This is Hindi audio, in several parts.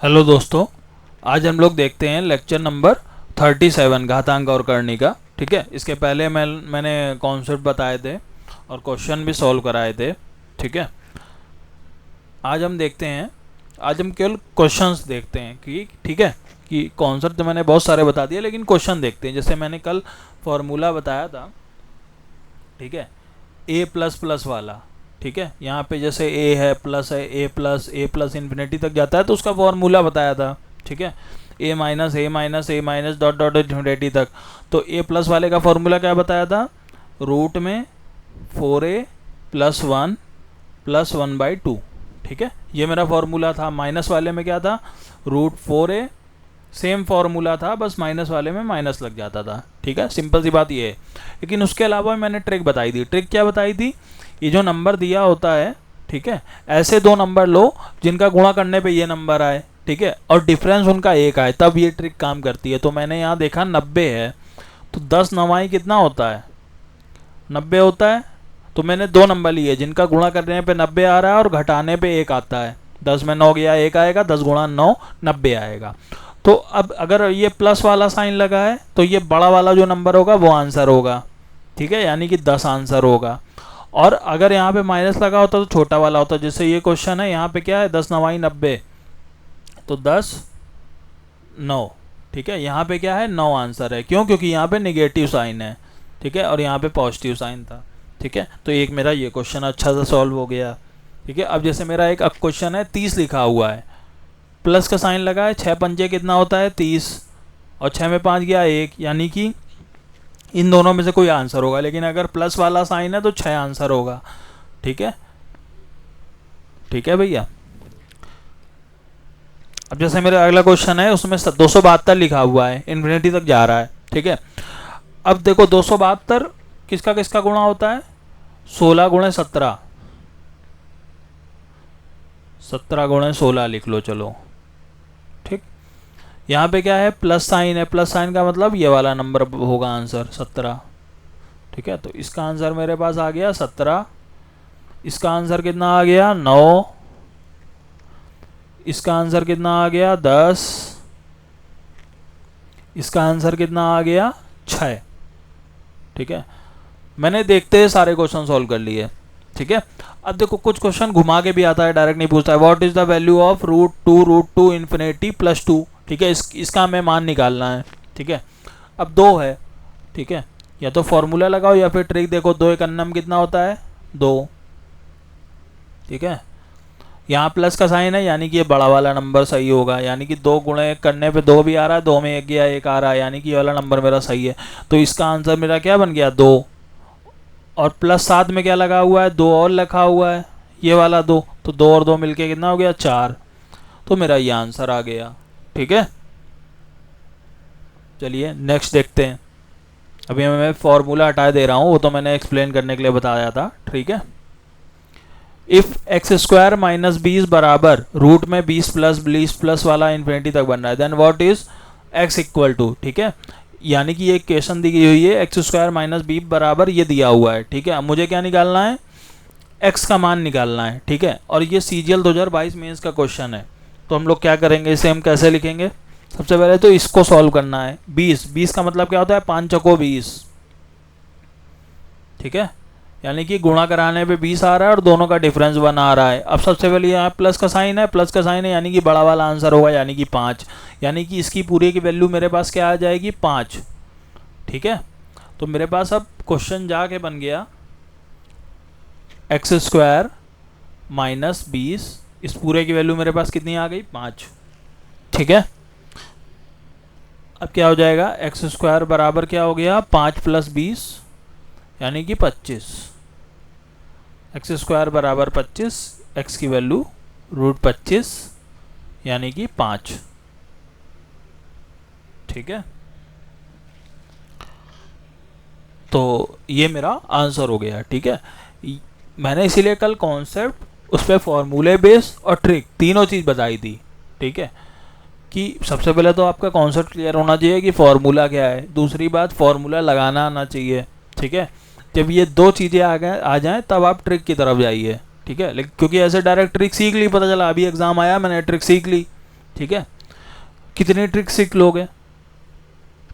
हेलो दोस्तों, आज हम लोग देखते हैं लेक्चर नंबर 37 घातांक और करनी का। ठीक है, इसके पहले मैंने कॉन्सेप्ट बताए थे और क्वेश्चन भी सॉल्व कराए थे। ठीक है, आज हम देखते हैं, आज हम केवल क्वेश्चंस देखते हैं कि ठीक है कि कॉन्सेप्ट तो मैंने बहुत सारे बता दिए, लेकिन क्वेश्चन देखते हैं। जैसे मैंने कल फॉर्मूला बताया था, ठीक है, ए प्लस प्लस वाला। ठीक है, यहाँ पे जैसे ए है, प्लस है, ए प्लस इन्फिनिटी तक जाता है तो उसका फॉर्मूला बताया था। ठीक है, ए माइनस डॉट डॉट इन्फिनिटी तक। तो ए प्लस वाले का फॉर्मूला क्या बताया था? रूट में 4a प्लस 1 प्लस 1/2। ठीक है, ये मेरा फॉर्मूला था। माइनस वाले में क्या था? रूट 4a, सेम फॉर्मूला था, बस माइनस वाले में माइनस लग जाता था। ठीक है, सिंपल सी बात ये है। लेकिन उसके अलावा मैंने ट्रिक बताई थी। ट्रिक क्या बताई थी? ये जो नंबर दिया होता है, ठीक है, ऐसे दो नंबर लो जिनका गुणा करने पे ये नंबर आए, ठीक है, और डिफरेंस उनका एक आए, तब ये ट्रिक काम करती है। तो मैंने यहाँ देखा 90 है, तो 10 9 कितना होता है? 90 होता है। तो मैंने दो नंबर लिए जिनका गुणा करने पे 90 आ रहा है और घटाने पे 1 आता है। 10 में 9 गया, 1 आएगा, 10 गुणा 9 90 आएगा। तो अब अगर ये प्लस वाला साइन लगा है तो ये बड़ा वाला जो नंबर होगा वो आंसर होगा। ठीक है, यानी कि 10 आंसर होगा। और अगर यहाँ पे माइनस लगा होता तो छोटा वाला होता। जैसे ये क्वेश्चन है, यहाँ पे क्या है? 10 9 90, तो 10 9। ठीक है, यहाँ पे क्या है? 9 आंसर है। क्यों? क्योंकि यहाँ पे नेगेटिव साइन है। ठीक है, और यहाँ पे पॉजिटिव साइन था। ठीक है, तो एक मेरा ये क्वेश्चन अच्छा सा सॉल्व हो गया। ठीक है, अब जैसे मेरा एक अब क्वेश्चन है 30 लिखा हुआ है, प्लस का साइन लगा है, 6 पंजे कितना होता है? 30, और 6 में 5 गया 1, यानी कि इन दोनों में से कोई आंसर होगा। लेकिन अगर प्लस वाला साइन है तो 6 आंसर होगा। ठीक है, ठीक है भैया। अब जैसे मेरा अगला क्वेश्चन है, उसमें 272 लिखा हुआ है, इन्फिनिटी तक जा रहा है। ठीक है, अब देखो 272 किसका किसका गुणा होता है? 16 गुणे 17, 17 गुणे 16 लिख लो। चलो ठीक, यहाँ पे क्या है? प्लस साइन है। प्लस साइन का मतलब ये वाला नंबर होगा आंसर 17। ठीक है, तो इसका आंसर मेरे पास आ गया 17। इसका आंसर कितना आ गया? 9। इसका आंसर कितना आ गया? 10। इसका आंसर कितना आ गया? 6। ठीक है, मैंने देखते हैं सारे क्वेश्चन सॉल्व कर लिए। ठीक है, अब देखो कुछ क्वेश्चन घुमा के भी आता है, डायरेक्ट नहीं पूछता है। What is the value of root two infinity plus 2? ठीक है, इसका हमें मान निकालना है। ठीक है, अब 2 है। ठीक है, या तो फॉर्मूला लगाओ या फिर ट्रिक देखो। 2 एक अन्नम कितना होता है? 2। ठीक है, यहाँ प्लस का साइन है, यानी कि ये बड़ा वाला नंबर सही होगा। यानी कि 2 गुणे करने पे 2 भी आ रहा है, 2 में 1 गया 1 आ रहा है, यानी कि ये वाला नंबर मेरा सही है। तो इसका आंसर मेरा क्या बन गया? 2। और प्लस साथ में क्या लगा हुआ है? 2 और लिखा हुआ है, ये वाला 2। तो 2 और 2 मिलके कितना हो गया? 4। तो मेरा ये आंसर आ गया। ठीक है, चलिए नेक्स्ट देखते हैं। अभी मैं फॉर्मूला हटा दे रहा हूँ, वो तो मैंने एक्सप्लेन करने के लिए बताया था। ठीक है, इफ एक्स स्क्वायर माइनस 20 बराबर रूट में 20 प्लस वाला इन्फिनिटी तक बन रहा है, then what is X equal to? ठीक है, यानी कि ये इक्वेशन दी गई हुई है, एक्स स्क्वायर माइनस 20 बराबर ये दिया हुआ है। ठीक है, अब मुझे क्या निकालना है? एक्स का मान निकालना है। ठीक है, और ये CGL 2022 मेंस का क्वेश्चन है। तो हम लोग क्या करेंगे, इसे हम कैसे लिखेंगे? सबसे पहले तो इसको सॉल्व करना है। 20 का मतलब क्या होता है? 5 चौको 20। ठीक है, यानी कि गुणा कराने पे 20 आ रहा है और दोनों का डिफरेंस 1 आ रहा है। अब सबसे पहले यहाँ प्लस का साइन है, प्लस का साइन है, यानी कि बड़ा वाला आंसर होगा, यानी कि 5। यानी कि इसकी पूरी की वैल्यू मेरे पास क्या आ जाएगी? 5। ठीक है, तो मेरे पास अब क्वेश्चन जाके बन गया एक्स स्क्वायर माइनस 20, इस पूरे की वैल्यू मेरे पास कितनी आ गई? 5। ठीक है, अब क्या हो जाएगा? एक्स स्क्वायर बराबर क्या हो गया? 5 प्लस 20 यानी कि 25। एक्स स्क्वायर बराबर 25, एक्स की वैल्यू रूट 25 यानी कि 5। ठीक है, तो ये मेरा आंसर हो गया। ठीक है, मैंने इसीलिए कल कॉन्सेप्ट, उस पर फॉर्मूले बेस और ट्रिक तीनों चीज़ बताई थी। ठीक है, कि सबसे पहले तो आपका कॉन्सेप्ट क्लियर होना चाहिए कि फॉर्मूला क्या है। दूसरी बात, फॉर्मूला लगाना आना चाहिए। ठीक है, जब ये दो चीज़ें आ जाएं तब आप ट्रिक की तरफ जाइए। ठीक है, लेकिन क्योंकि ऐसे डायरेक्ट ट्रिक सीख ली, पता चला अभी एग्ज़ाम आया मैंने ट्रिक सीख ली, ठीक है। कितनी ट्रिक सीख लोगे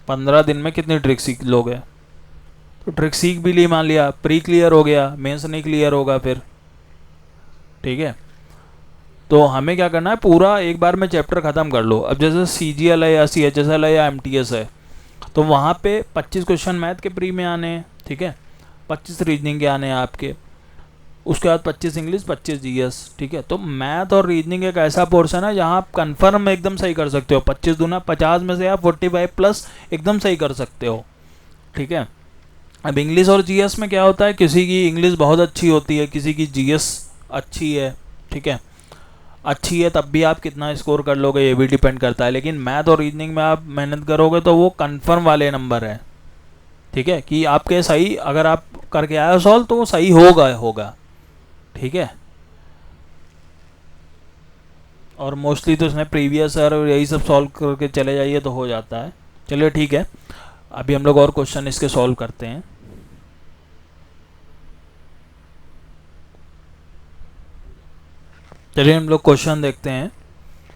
15 दिन में, कितनी ट्रिक सीख लोगे? तो ट्रिक सीख भी ली, मान लिया प्री क्लियर हो गया, मेंस नहीं क्लियर होगा फिर, ठीक है। तो हमें क्या करना है, पूरा एक बार में चैप्टर ख़त्म कर लो। अब जैसे CGL है या CHSL है या MTS है, तो वहाँ पे 25 क्वेश्चन मैथ के प्री में आने हैं, ठीक है, 25 रीजनिंग के आने हैं आपके, उसके बाद 25 इंग्लिश, 25 GS, ठीक है। तो मैथ और रीजनिंग एक ऐसा पोर्शन है जहाँ आप कन्फर्म एकदम सही कर सकते हो, 25 दूना 50 में से आप 45 प्लस एकदम सही कर सकते हो, ठीक है। अब इंग्लिश और GS में क्या होता है, किसी की इंग्लिश बहुत अच्छी होती है, किसी की GS अच्छी है, ठीक है, अच्छी है, तब भी आप कितना स्कोर कर लोगे ये भी डिपेंड करता है। लेकिन मैथ और रीजनिंग में आप मेहनत करोगे तो वो कंफर्म वाले नंबर है, ठीक है, कि आपके सही, अगर आप करके आए हो सॉल्व तो वो सही होगा, ठीक है। और मोस्टली तो इसमें प्रीवियस और यही सब सॉल्व करके चले जाइए तो हो जाता है। चलिए ठीक है, अभी हम लोग और क्वेश्चन इसके सॉल्व करते हैं। चलिए हम लोग क्वेश्चन देखते हैं।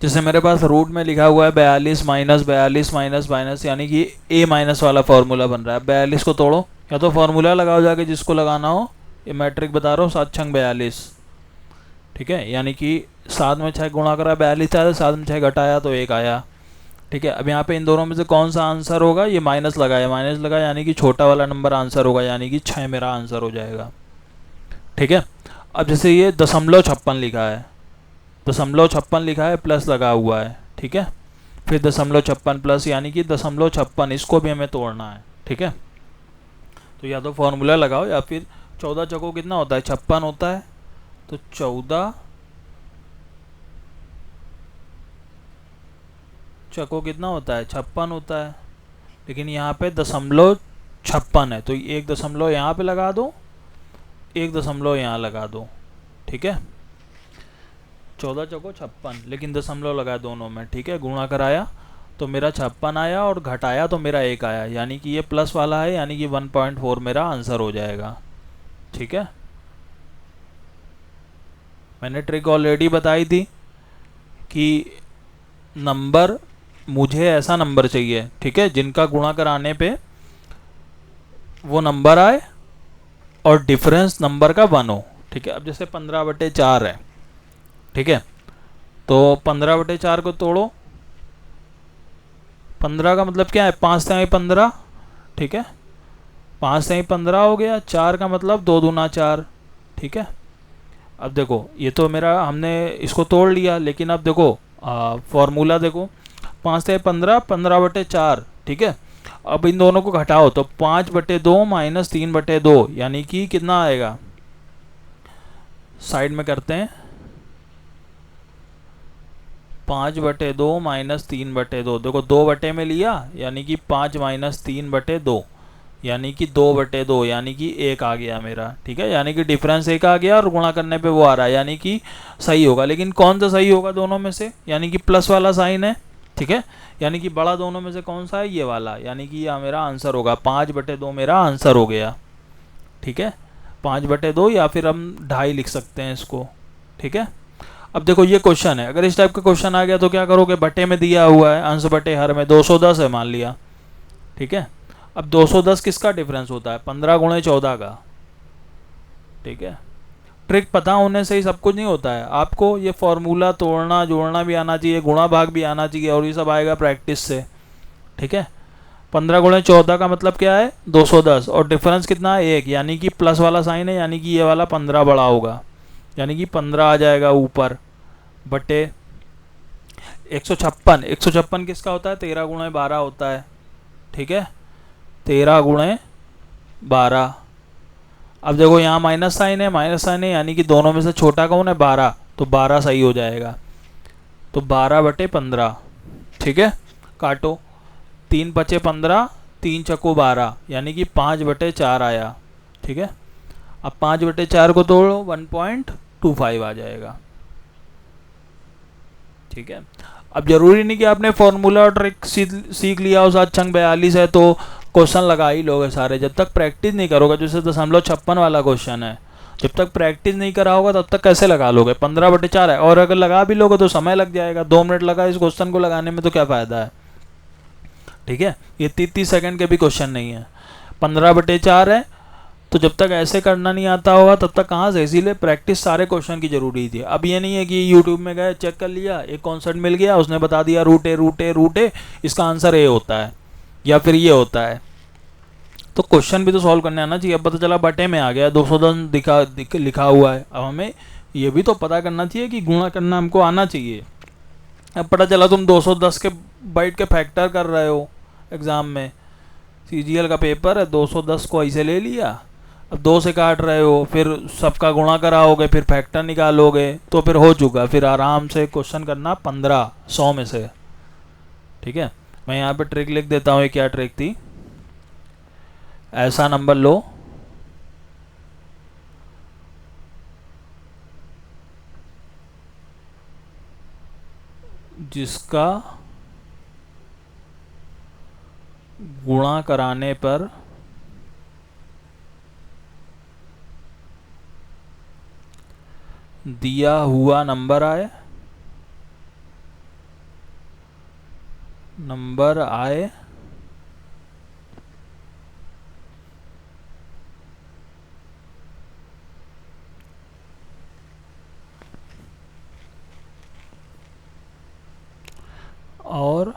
जैसे मेरे पास रूट में लिखा हुआ है 42 माइनस 42 माइनस माइनस, यानी कि A माइनस वाला फॉर्मूला बन रहा है। 42 को तोड़ो, या तो फॉर्मूला लगाओ जाके जिसको लगाना हो, ये मैट्रिक बता रहा हूँ, 7 छंग 42, ठीक है, यानी कि 7 में 6 गुणा करा 42 आया, 7 में 6 घटाया तो 1 आया, ठीक है। अब यहाँ पे इन दोनों में से कौन सा आंसर होगा, ये माइनस लगाया यानी कि छोटा वाला नंबर आंसर होगा, यानी कि 6 मेरा आंसर हो जाएगा, ठीक है। अब जैसे ये 0.56 लिखा है, 0.56 लिखा है, प्लस लगा हुआ है, ठीक है, फिर 0.56 प्लस यानी कि 0.56, इसको भी हमें तोड़ना है, ठीक है। तो या तो फॉर्मूला लगाओ या फिर 14 चौको कितना होता है, 56 होता है, तो 14 चौको कितना होता है, 56 होता है। लेकिन यहाँ पे 0.56 है, तो 1 दशमलव यहाँ पे लगा दो, 1 दशमलव यहाँ लगा दो, ठीक है। 14 चौको 56, लेकिन दशमलव लगा दोनों में, ठीक है। गुणा कराया तो मेरा 56 आया और घटाया तो मेरा 1 आया, यानी कि ये प्लस वाला है, यानी कि 1.4 मेरा आंसर हो जाएगा, ठीक है। मैंने ट्रिक ऑलरेडी बताई थी कि नंबर, मुझे ऐसा नंबर चाहिए, ठीक है, जिनका गुणा कराने पे वो नंबर आए और डिफरेंस नंबर का 1 हो, ठीक है। अब जैसे 15/4 है, ठीक है, तो 15/4 को तोड़ो, 15 का मतलब क्या है, 5 से 15, ठीक है, 5 से 15 हो गया, 4 का मतलब 2 दूना 4, ठीक है। अब देखो ये तो मेरा, हमने इसको तोड़ लिया, लेकिन अब देखो फॉर्मूला देखो, 5 से 15, 15/4, ठीक है। अब इन दोनों को घटाओ तो 5/2 माइनस 3/2, यानी कि कितना आएगा, साइड में करते हैं, 5/2 माइनस 3/2, देखो 2 में लिया, यानी कि 5 माइनस 3/2, यानी कि 2/2, यानी कि 1 आ गया मेरा, ठीक है, यानी कि डिफरेंस 1 आ गया और गुणा करने पे वो आ रहा है, यानी कि सही होगा। लेकिन कौन सा सही होगा दोनों में से, यानी कि प्लस वाला साइन है, ठीक है, यानी कि बड़ा दोनों में से कौन सा है, ये वाला, यानी कि यह मेरा आंसर होगा, 5/2 मेरा आंसर हो गया, ठीक है, 5/2, या फिर हम 2.5 लिख सकते हैं इसको, ठीक है। अब देखो ये क्वेश्चन है, अगर इस टाइप का क्वेश्चन आ गया तो क्या करोगे, बटे में दिया हुआ है, अंश बटे हर में, 210 है मान लिया, ठीक है। अब 210 किसका डिफरेंस होता है, 15 गुणे 14 का, ठीक है। ट्रिक पता होने से ही सब कुछ नहीं होता है, आपको ये फॉर्मूला तोड़ना जोड़ना भी आना चाहिए, गुणा भाग भी आना चाहिए, और ये सब आएगा प्रैक्टिस से, ठीक है। 15 गुणे 14 का मतलब क्या है, 210, और डिफरेंस कितना है, 1, यानी कि प्लस वाला साइन है, यानी कि ये वाला 15 बड़ा होगा, यानी कि 15 आ जाएगा ऊपर, बटे 156, 156 किसका होता है, 13 गुणे 12 होता है, ठीक है, 13 गुणे 12। अब देखो यहाँ माइनस साइन है, यानी कि दोनों में से छोटा कौन है, 12, तो 12 सही हो जाएगा, तो 12/15, ठीक है। काटो, 3 × 5 = 15, 3 × 4 = 12, यानी कि 5/4 आया, ठीक है। अब 5/4 को तोड़ो, 1.25 आ जाएगा, ठीक है। अब जरूरी नहीं कि आपने फॉर्मूला और ट्रिक सीख लिया हो, 7 छंग 42 है तो क्वेश्चन लगा ही लोगे सारे, जब तक प्रैक्टिस नहीं करोगे। जैसे 0.56 वाला क्वेश्चन है, जब तक प्रैक्टिस नहीं करा होगा तब तक कैसे लगा लोगे? 15/4 है, और अगर लगा भी लोगे तो समय लग जाएगा। 2 मिनट लगा इस क्वेश्चन को लगाने में, तो क्या फ़ायदा है? ठीक है, ये 30 सेकंड के भी क्वेश्चन नहीं है, 15/4 है। तो जब तक ऐसे करना नहीं आता होगा तब तक कहाँ से? इसीलिए प्रैक्टिस सारे क्वेश्चन की जरूरी थी। अब ये नहीं है कि यूट्यूब में गए, चेक कर लिया, एक कॉन्सेप्ट मिल गया, उसने बता दिया रूट ए इसका आंसर ए होता है या फिर ये होता है। तो क्वेश्चन भी तो सॉल्व करने आना चाहिए। अब पता चला बटे में आ गया 210 लिखा हुआ है, अब हमें ये भी तो पता करना चाहिए कि गुणा करना हमको आना चाहिए। अब पता चला तुम 210 के बैठ के फैक्टर कर रहे हो एग्ज़ाम में, सीजीएल का पेपर है, 210 को ऐसे ले लिया, अब 2 से काट रहे हो, फिर सबका गुणा कराओगे, फिर फैक्टर निकालोगे, तो फिर हो चुका। फिर आराम से क्वेश्चन करना 15 100 में से। ठीक है, मैं यहाँ पे ट्रिक लिख देता हूँ। ये क्या ट्रिक थी? ऐसा नंबर लो जिसका गुणा कराने पर दिया हुआ नंबर आए और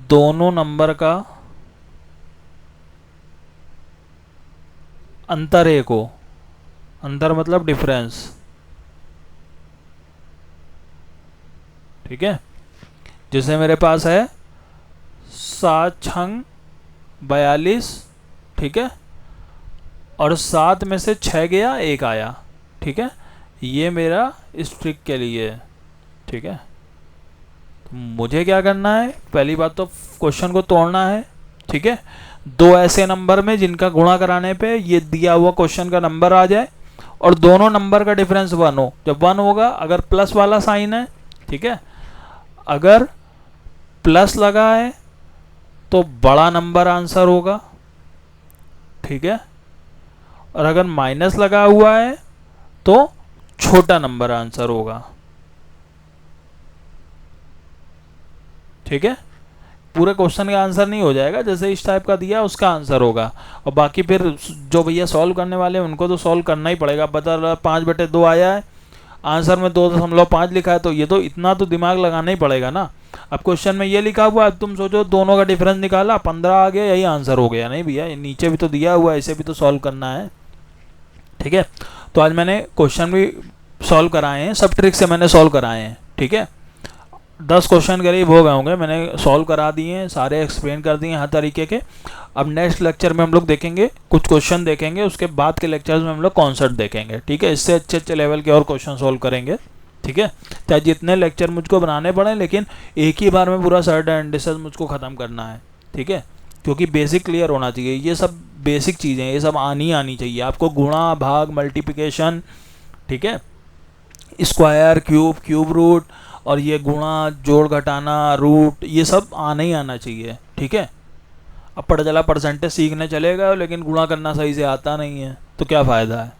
दोनों नंबर का अंतर एक हो। अंतर मतलब डिफरेंस। ठीक है, जैसे मेरे पास है 7 छंग 42, ठीक है, और 7 में से 6 गया, 1 आया। ठीक है, ये मेरा इस ट्रिक के लिए है। ठीक है, तो मुझे क्या करना है? पहली बात तो क्वेश्चन को तोड़ना है। ठीक है, 2 ऐसे नंबर में जिनका गुणा कराने पे ये दिया हुआ क्वेश्चन का नंबर आ जाए और दोनों नंबर का डिफरेंस 1 हो। जब 1 होगा, अगर प्लस वाला साइन है, ठीक है, अगर प्लस लगा है तो बड़ा नंबर आंसर होगा। ठीक है, और अगर माइनस लगा हुआ है तो छोटा नंबर आंसर होगा। ठीक है, पूरे क्वेश्चन का आंसर नहीं हो जाएगा, जैसे इस टाइप का दिया उसका आंसर होगा। और बाकी फिर जो भैया सॉल्व करने वाले हैं उनको तो सॉल्व करना ही पड़ेगा। बता 5/2 आया है, आंसर में 2.5 लिखा है, तो ये तो इतना तो दिमाग लगाना ही पड़ेगा ना। अब क्वेश्चन में ये लिखा हुआ है, अब तुम सोचो दोनों का डिफरेंस निकाला, 15 आ गया, यही आंसर हो गया। नहीं भैया, नीचे भी तो दिया हुआ है, इसे भी तो सॉल्व करना है। ठीक है, तो आज मैंने क्वेश्चन भी सॉल्व कराए हैं, सब ट्रिक से मैंने सॉल्व कराए हैं। ठीक है, 10 क्वेश्चन करीब हो गए होंगे, मैंने सॉल्व करा दिए हैं, सारे एक्सप्लेन कर दिए हैं हर तरीके के। अब नेक्स्ट लेक्चर में हम लोग देखेंगे, कुछ क्वेश्चन देखेंगे, उसके बाद के लेक्चर्स में हम लोग कॉन्सेप्ट देखेंगे। ठीक है, इससे अच्छे अच्छे लेवल के और क्वेश्चन सॉल्व करेंगे। ठीक है, चाहे जितने लेक्चर मुझको बनाने पड़े, लेकिन एक ही बार में पूरा सर्ट एंड डिसेस मुझको ख़त्म करना है। ठीक है, क्योंकि बेसिक क्लियर होना चाहिए। ये सब बेसिक चीज़ें, ये सब आनी चाहिए आपको। गुणा, भाग, मल्टीप्लिकेशन, ठीक है, स्क्वायर, क्यूब रूट, और ये गुणा, जोड़ घटाना, रूट, ये सब आना ही आना चाहिए। ठीक है, अब पता चला परसेंटेज सीखने चले गए लेकिन गुणा करना सही से आता नहीं है, तो क्या फ़ायदा है?